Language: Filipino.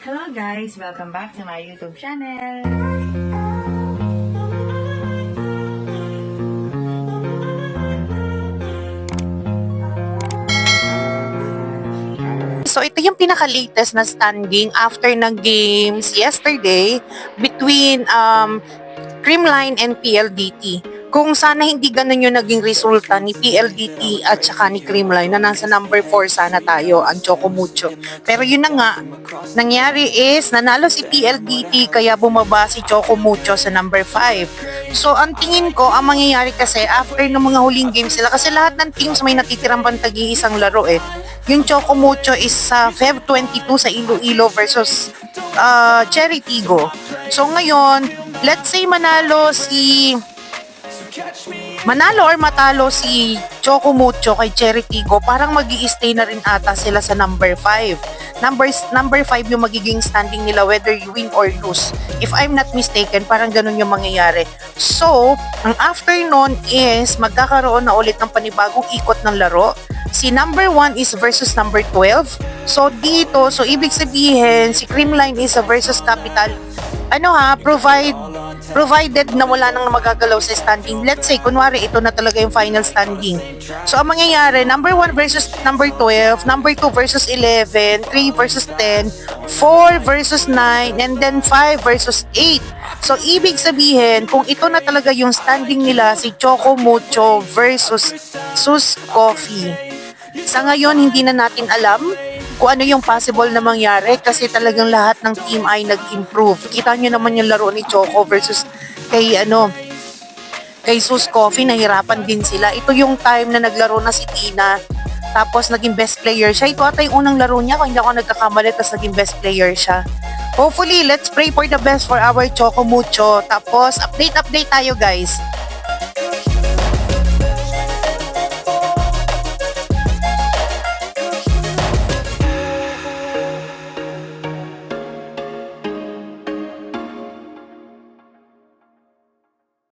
Hello guys! Welcome back to my YouTube channel! So ito yung pinaka-latest na standing after ng games yesterday between Creamline and PLDT. Kung sana hindi ganun yung naging resulta ni PLDT at saka ni Creamline na nasa number 4 sana tayo, ang Choco Mucho. Pero yun na nga, nangyari is nanalo si PLDT kaya bumaba si Choco Mucho sa number 5. So ang tingin ko, ang mangyayari kasi after ng mga huling games sila, kasi lahat ng teams may natitirang pantagi isang laro eh. Yung Choco Mucho is sa Feb 22 sa Iloilo versus Cherry Tigo. So ngayon, let's say manalo or matalo si Choco Mucho kay Cherry Tigo, parang mag-i-stay na rin ata sila sa number 5. Number 5 yung magiging standing nila whether you win or lose. If I'm not mistaken, parang ganun yung mangyayari. So, ang after nun is magkakaroon na ulit ng panibagong ikot ng laro. Si number 1 is versus number 12. So, dito, ibig sabihin, si Creamline is a versus Capital. Provided na wala nang magagalaw sa standing. Let's say, kunwari, ito na talaga yung final standing. So, ang mangyayari, number 1 versus number 12, number 2 versus 11, 3 versus 10, 4 versus 9, and then 5 versus 8. So, ibig sabihin, kung ito na talaga yung standing nila, si Choco Mucho versus Sus Coffee. Sa ngayon, hindi na natin alam kung ano yung possible na mangyari kasi talagang lahat ng team ay nag-improve. Kita nyo naman yung laro ni Choco versus kay Sus Coffee, nahirapan din sila. Ito yung time na naglaro na si Tina, tapos naging best player siya. Ito ata yung unang laro niya, kung hindi ako nagkakamali, tapos naging best player siya. Hopefully, let's pray for the best for our Choco Mucho. Tapos, update tayo guys.